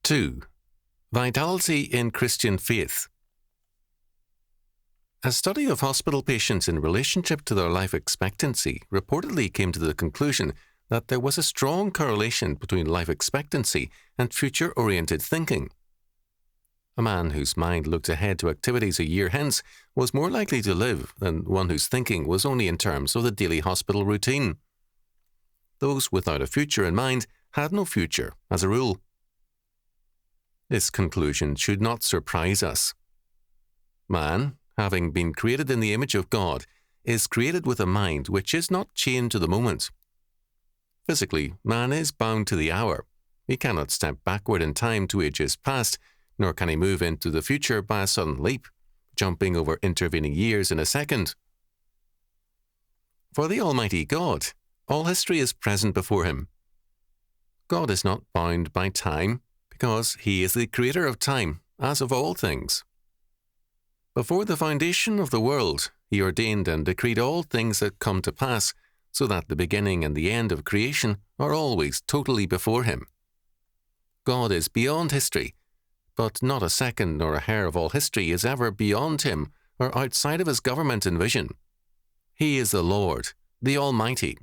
2. Vitality in Christian faith. A study of hospital patients in relationship to their life expectancy reportedly came to the conclusion that there was a strong correlation between life expectancy and future-oriented thinking. A man whose mind looked ahead to activities a year hence was more likely to live than one whose thinking was only in terms of the daily hospital routine. Those without a future in mind had no future, as a rule. This conclusion should not surprise us. Man, having been created in the image of God, is created with a mind which is not chained to the moment. Physically, man is bound to the hour. He cannot step backward in time to ages past, nor can he move into the future by a sudden leap, jumping over intervening years in a second. For the Almighty God, all history is present before him. God is not bound by time, because he is the creator of time, as of all things. Before the foundation of the world, he ordained and decreed all things that come to pass, so that the beginning and the end of creation are always totally before him. God is beyond history, but not a second nor a hair of all history is ever beyond him or outside of his government and vision. He is the Lord, the Almighty.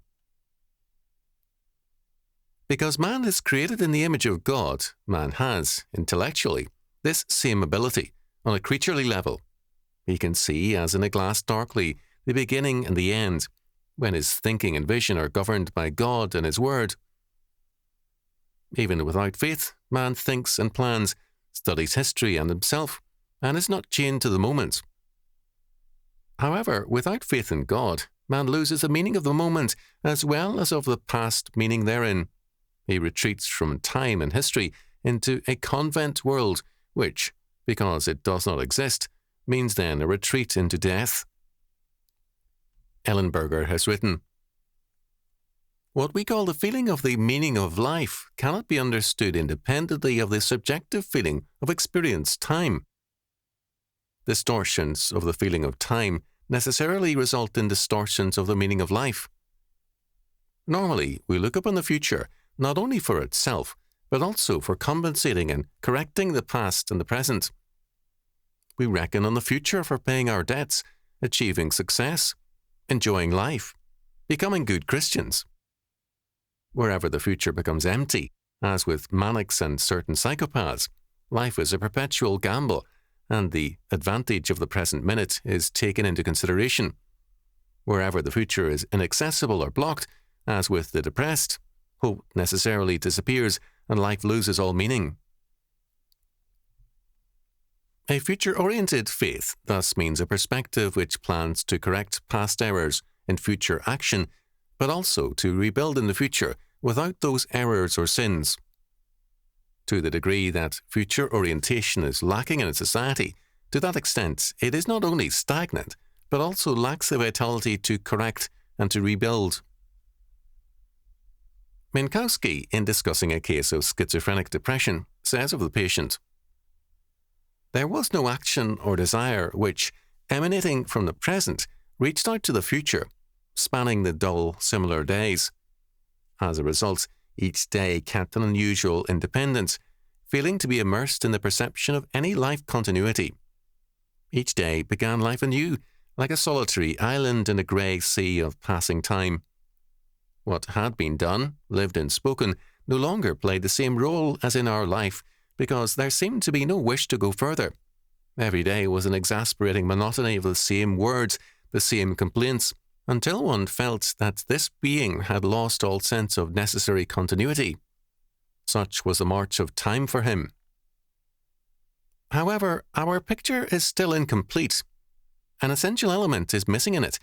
Because man is created in the image of God, man has, intellectually, this same ability on a creaturely level. He can see, as in a glass darkly, the beginning and the end, when his thinking and vision are governed by God and his word. Even without faith, man thinks and plans, studies history and himself, and is not chained to the moment. However, without faith in God, man loses the meaning of the moment as well as of the past meaning therein. He retreats from time and history into a convent world, which, because it does not exist, means then a retreat into death. Ellenberger has written, "What we call the feeling of the meaning of life cannot be understood independently of the subjective feeling of experienced time. Distortions of the feeling of time necessarily result in distortions of the meaning of life. Normally, we look upon the future not only for itself, but also for compensating and correcting the past and the present. We reckon on the future for paying our debts, achieving success, enjoying life, becoming good Christians. Wherever the future becomes empty, as with manics and certain psychopaths, life is a perpetual gamble, and the advantage of the present minute is taken into consideration. Wherever the future is inaccessible or blocked, as with the depressed, hope necessarily disappears and life loses all meaning. A future-oriented faith thus means a perspective which plans to correct past errors in future action, but also to rebuild in the future without those errors or sins. To the degree that future orientation is lacking in a society, to that extent it is not only stagnant, but also lacks the vitality to correct and to rebuild. Minkowski, in discussing a case of schizophrenic depression, says of the patient, "There was no action or desire which, emanating from the present, reached out to the future, spanning the dull, similar days. As a result, each day kept an unusual independence, failing to be immersed in the perception of any life continuity. Each day began life anew, like a solitary island in a grey sea of passing time. What had been done, lived and spoken, no longer played the same role as in our life, because there seemed to be no wish to go further. Every day was an exasperating monotony of the same words, the same complaints, until one felt that this being had lost all sense of necessary continuity. Such was the march of time for him. However, our picture is still incomplete. An essential element is missing in it,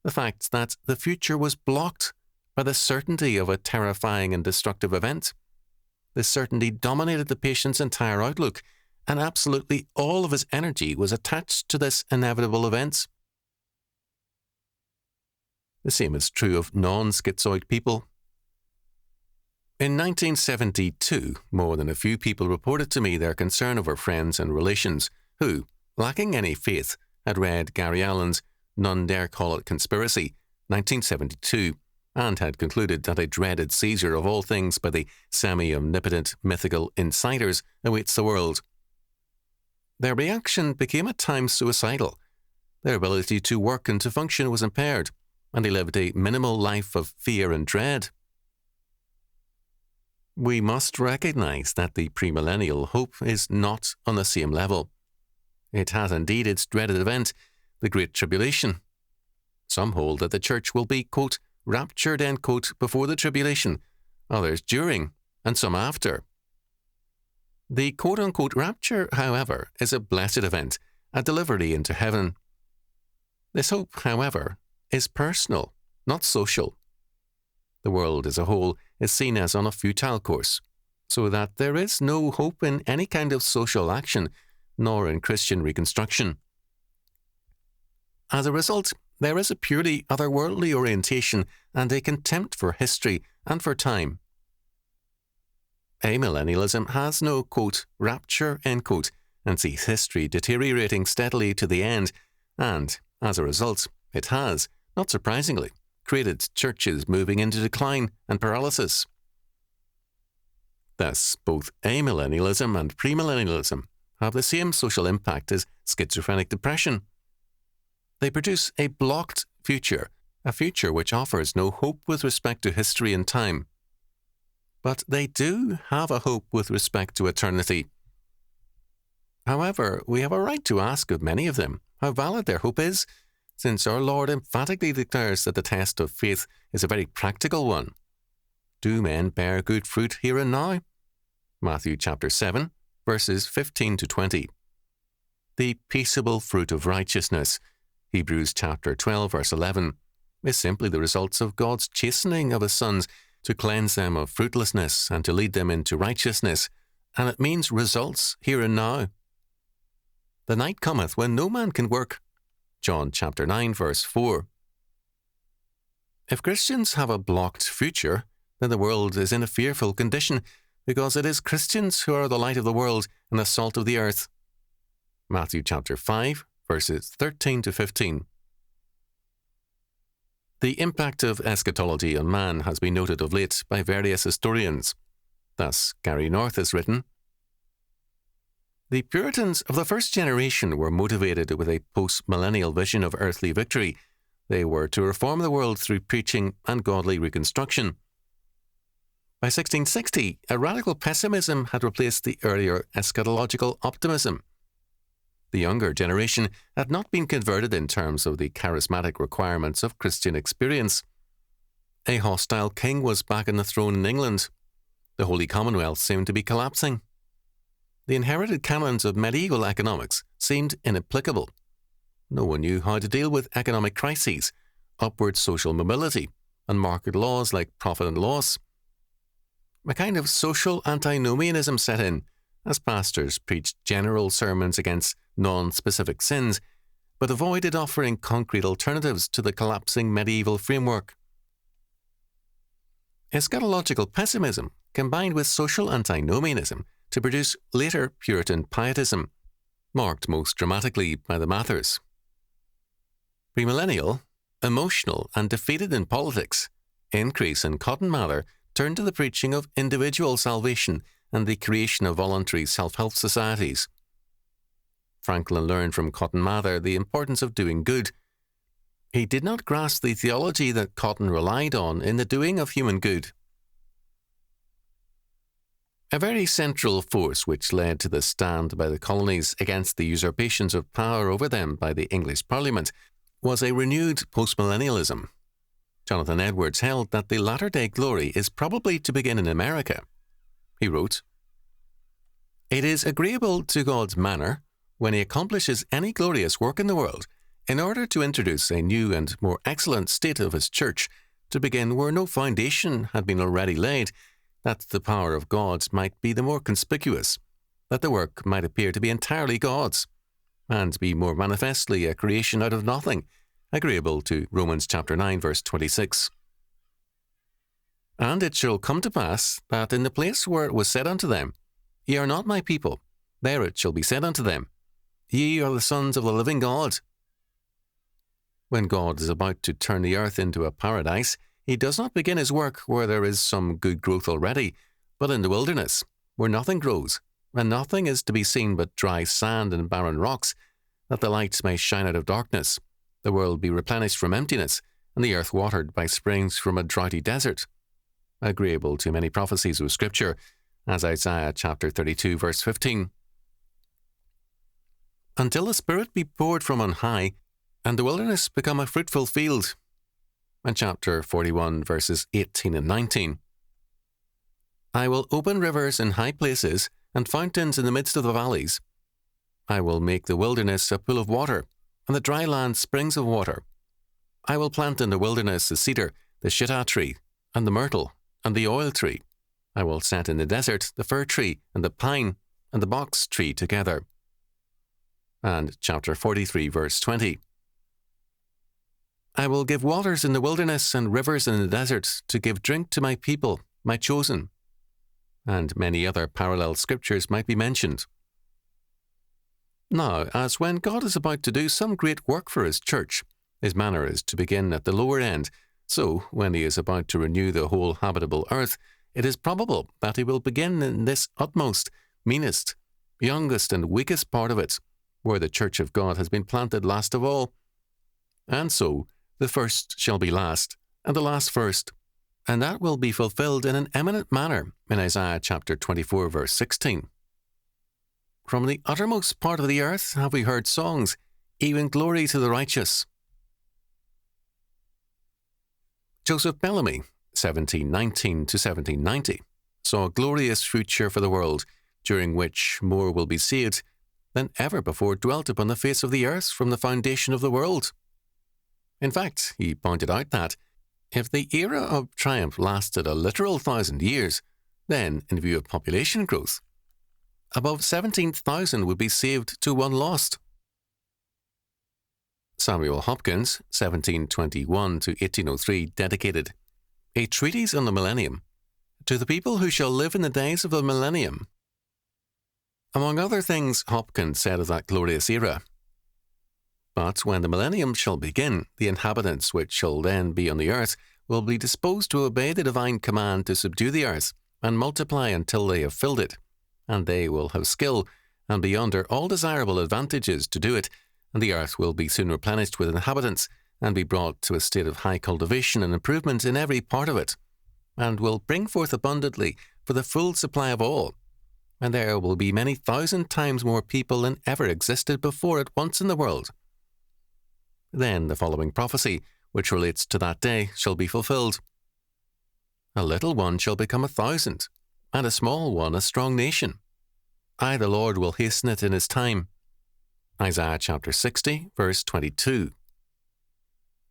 the fact that the future was blocked by the certainty of a terrifying and destructive event. This certainty dominated the patient's entire outlook, and absolutely all of his energy was attached to this inevitable event." The same is true of non-schizoid people. In 1972, more than a few people reported to me their concern over friends and relations who, lacking any faith, had read Gary Allen's None Dare Call It Conspiracy, 1972, and had concluded that a dreaded seizure of all things by the semi-omnipotent mythical insiders awaits the world. Their reaction became at times suicidal. Their ability to work and to function was impaired, and they lived a minimal life of fear and dread. We must recognize that the premillennial hope is not on the same level. It has indeed its dreaded event, the Great Tribulation. Some hold that the church will be, quote, raptured, end quote, before the tribulation, others during, and some after. The quote-unquote rapture, however, is a blessed event, a delivery into heaven. This hope, however, is personal, not social. The world as a whole is seen as on a futile course, so that there is no hope in any kind of social action, nor in Christian reconstruction. As a result, there is a purely otherworldly orientation and a contempt for history and for time. Amillennialism has no, quote, rapture, end quote, and sees history deteriorating steadily to the end, and, as a result, it has, not surprisingly, created churches moving into decline and paralysis. Thus, both amillennialism and premillennialism have the same social impact as schizophrenic depression. They produce a blocked future, a future which offers no hope with respect to history and time. But they do have a hope with respect to eternity. However, we have a right to ask of many of them how valid their hope is, since our Lord emphatically declares that the test of faith is a very practical one. Do men bear good fruit here and now? Matthew chapter 7, verses 15 to 20. The peaceable fruit of righteousness, Hebrews chapter 12, verse 11, is simply the results of God's chastening of his sons to cleanse them of fruitlessness and to lead them into righteousness, and it means results here and now. The night cometh when no man can work, John chapter 9, verse 4. If Christians have a blocked future, then the world is in a fearful condition, because it is Christians who are the light of the world and the salt of the earth. Matthew chapter 5, verses 13 to 15. The impact of eschatology on man has been noted of late by various historians. Thus, Gary North has written, "The Puritans of the first generation were motivated with a post-millennial vision of earthly victory. They were to reform the world through preaching and godly reconstruction. By 1660, a radical pessimism had replaced the earlier eschatological optimism. The younger generation had not been converted in terms of the charismatic requirements of Christian experience. A hostile king was back on the throne in England. The Holy Commonwealth seemed to be collapsing. The inherited canons of medieval economics seemed inapplicable. No one knew how to deal with economic crises, upward social mobility, and market laws like profit and loss. A kind of social antinomianism set in, as pastors preached general sermons against non-specific sins, but avoided offering concrete alternatives to the collapsing medieval framework. Eschatological pessimism combined with social antinomianism to produce later Puritan pietism, marked most dramatically by the Mathers. Premillennial, emotional and defeated in politics, Increase and Cotton Mather turned to the preaching of individual salvation and the creation of voluntary self-help societies. Franklin learned from Cotton Mather the importance of doing good. He did not grasp the theology that Cotton relied on in the doing of human good. A very central force which led to the stand by the colonies against the usurpations of power over them by the English Parliament was a renewed postmillennialism. Jonathan Edwards held that the latter-day glory is probably to begin in America. He wrote, "It is agreeable to God's manner, when he accomplishes any glorious work in the world, in order to introduce a new and more excellent state of his church, to begin where no foundation had been already laid, that the power of God might be the more conspicuous, that the work might appear to be entirely God's, and be more manifestly a creation out of nothing, agreeable to Romans chapter 9, verse 26. And it shall come to pass, that in the place where it was said unto them, Ye are not my people, there it shall be said unto them, Ye are the sons of the living God." When God is about to turn the earth into a paradise, He does not begin his work where there is some good growth already, but in the wilderness, where nothing grows, and nothing is to be seen but dry sand and barren rocks, that the light may shine out of darkness, the world be replenished from emptiness, and the earth watered by springs from a droughty desert. Agreeable to many prophecies of Scripture, as Isaiah chapter 32, verse 15. Until the Spirit be poured from on high, and the wilderness become a fruitful field. And chapter 41, verses 18 and 19. I will open rivers in high places, and fountains in the midst of the valleys. I will make the wilderness a pool of water, and the dry land springs of water. I will plant in the wilderness the cedar, the shittah tree, and the myrtle, and the oil tree. I will set in the desert the fir tree, and the pine, and the box tree together. And chapter 43, verse 20. I will give waters in the wilderness and rivers in the desert to give drink to my people, my chosen. And many other parallel scriptures might be mentioned. Now, as when God is about to do some great work for his church, his manner is to begin at the lower end, so when he is about to renew the whole habitable earth, it is probable that he will begin in this utmost, meanest, youngest and weakest part of it, where the church of God has been planted last of all. And so, the first shall be last, and the last first, and that will be fulfilled in an eminent manner in Isaiah chapter 24, verse 16. From the uttermost part of the earth have we heard songs, even glory to the righteous. Joseph Bellamy, 1719 to 1790, saw a glorious future for the world, during which more will be saved than ever before dwelt upon the face of the earth from the foundation of the world. In fact, he pointed out that, if the era of triumph lasted a literal 1,000 years, then, in view of population growth, above 17,000 would be saved to one lost. Samuel Hopkins, 1721 to 1803, dedicated A Treatise on the Millennium to the people who shall live in the days of the millennium. Among other things, Hopkins said of that glorious era, but when the millennium shall begin, the inhabitants which shall then be on the earth will be disposed to obey the divine command to subdue the earth and multiply until they have filled it, and they will have skill and be under all desirable advantages to do it, and the earth will be soon replenished with inhabitants and be brought to a state of high cultivation and improvement in every part of it, and will bring forth abundantly for the full supply of all, and there will be many thousand times more people than ever existed before at once in the world. Then the following prophecy, which relates to that day, shall be fulfilled. A little one shall become 1,000, and a small one a strong nation. I, the Lord, will hasten it in his time. Isaiah chapter 60, verse 22.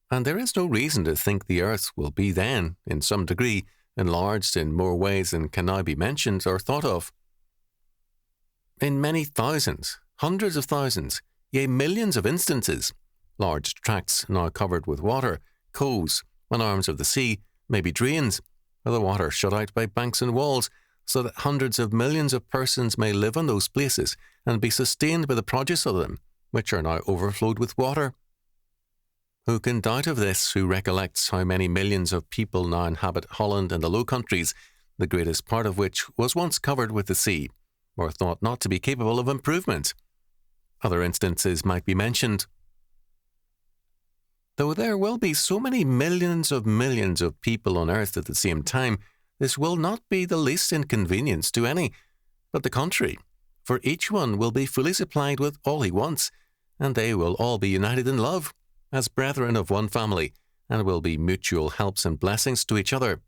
And there is no reason to think the earth will be then, in some degree, enlarged in more ways than can now be mentioned or thought of. In many thousands, hundreds of thousands, yea, millions of instances, large tracts now covered with water, coves, and arms of the sea, may be drains, or the water shut out by banks and walls, so that hundreds of millions of persons may live in those places and be sustained by the produce of them, which are now overflowed with water. Who can doubt of this who recollects how many millions of people now inhabit Holland and the Low Countries, the greatest part of which was once covered with the sea, or thought not to be capable of improvement? Other instances might be mentioned. Though there will be so many millions of people on earth at the same time, this will not be the least inconvenience to any, but the contrary, for each one will be fully supplied with all he wants, and they will all be united in love, as brethren of one family, and will be mutual helps and blessings to each other.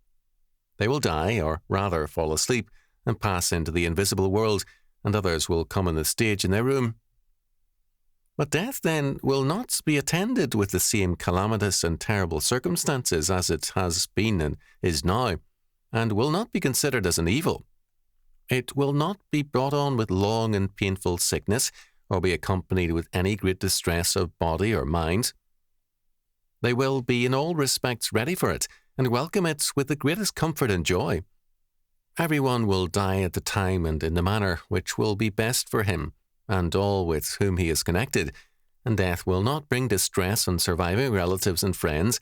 They will die, or rather fall asleep, and pass into the invisible world, and others will come on the stage in their room. But death, then, will not be attended with the same calamitous and terrible circumstances as it has been and is now, and will not be considered as an evil. It will not be brought on with long and painful sickness, or be accompanied with any great distress of body or mind. They will be in all respects ready for it, and welcome it with the greatest comfort and joy. Everyone will die at the time and in the manner which will be best for him, and all with whom he is connected, and death will not bring distress on surviving relatives and friends,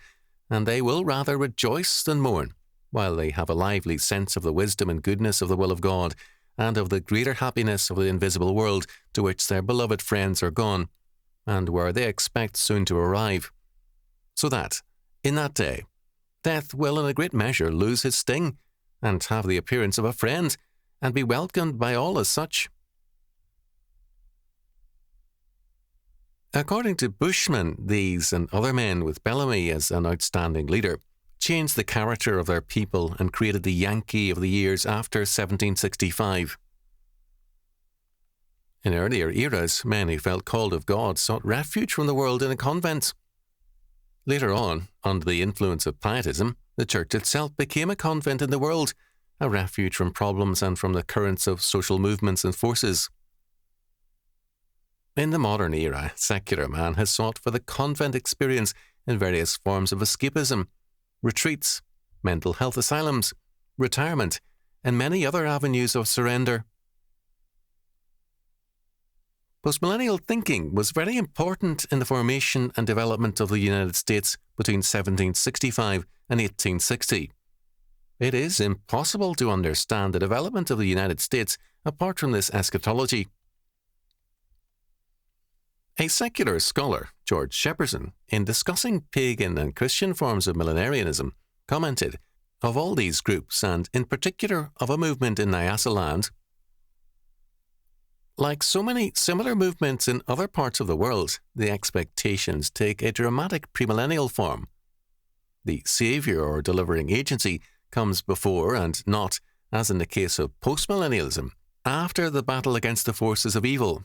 and they will rather rejoice than mourn, while they have a lively sense of the wisdom and goodness of the will of God, and of the greater happiness of the invisible world to which their beloved friends are gone, and where they expect soon to arrive. So that, in that day, death will in a great measure lose his sting, and have the appearance of a friend, and be welcomed by all as such. According to Bushman, these and other men with Bellamy as an outstanding leader changed the character of their people and created the Yankee of the years after 1765. In earlier eras, men who felt called of God sought refuge from the world in a convent. Later on, under the influence of Pietism, the Church itself became a convent in the world, a refuge from problems and from the currents of social movements and forces. In the modern era, secular man has sought for the convent experience in various forms of escapism, retreats, mental health asylums, retirement, and many other avenues of surrender. Postmillennial thinking was very important in the formation and development of the United States between 1765 and 1860. It is impossible to understand the development of the United States apart from this eschatology. A secular scholar, George Shepperson, in discussing pagan and Christian forms of millenarianism, commented, of all these groups, and in particular of a movement in Nyasaland, like so many similar movements in other parts of the world, the expectations take a dramatic premillennial form. The saviour or delivering agency comes before and not, as in the case of postmillennialism, after the battle against the forces of evil.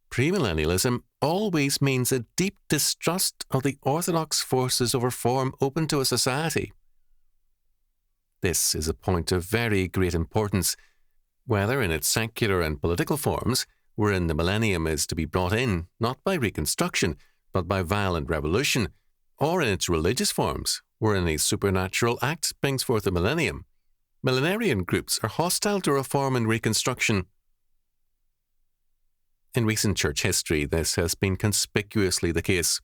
Premillennialism always means a deep distrust of the orthodox forces of reform open to a society. This is a point of very great importance, whether in its secular and political forms, wherein the millennium is to be brought in, not by reconstruction, but by violent revolution, or in its religious forms, wherein a supernatural act brings forth the millennium. Millenarian groups are hostile to reform and reconstruction. In recent church history, this has been conspicuously the case.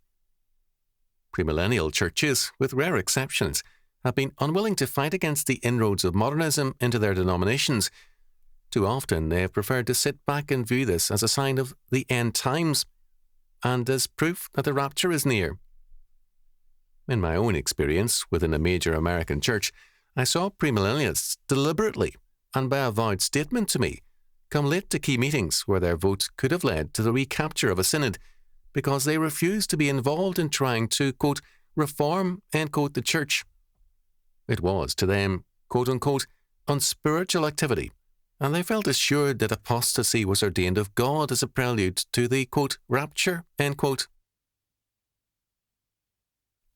Premillennial churches, with rare exceptions, have been unwilling to fight against the inroads of modernism into their denominations. Too often they have preferred to sit back and view this as a sign of the end times, and as proof that the rapture is near. In my own experience within a major American church, I saw premillennialists deliberately, and by avowed statement to me, come late to key meetings where their vote could have led to the recapture of a synod, because they refused to be involved in trying to, quote, reform, end quote, the church. It was, to them, quote unquote, unspiritual activity, and they felt assured that apostasy was ordained of God as a prelude to the, quote, rapture, end quote.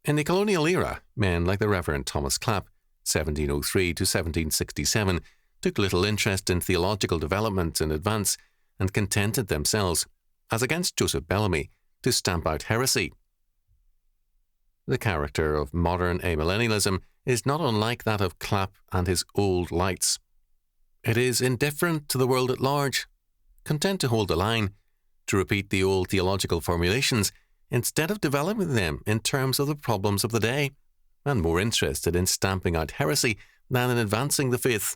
In the colonial era, men like the Reverend Thomas Clapp, 1703 to 1767, took little interest in theological development and advance, and contented themselves, as against Joseph Bellamy, to stamp out heresy. The character of modern amillennialism is not unlike that of Clapp and his old lights. It is indifferent to the world at large, content to hold the line, to repeat the old theological formulations, instead of developing them in terms of the problems of the day, and more interested in stamping out heresy than in advancing the faith.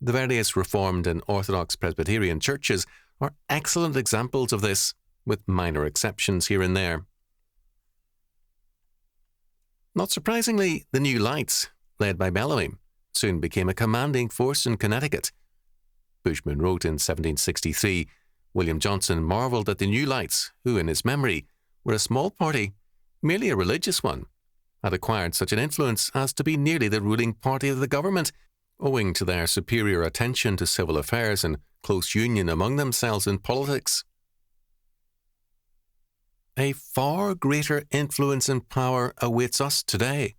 The various Reformed and Orthodox Presbyterian churches are excellent examples of this, with minor exceptions here and there. Not surprisingly, the New Lights, led by Bellamy, soon became a commanding force in Connecticut. Bushman wrote in 1763, William Johnson marvelled at the New Lights, who, in his memory, were a small party, merely a religious one, had acquired such an influence as to be nearly the ruling party of the government, owing to their superior attention to civil affairs and close union among themselves in politics. A far greater influence and power awaits us today.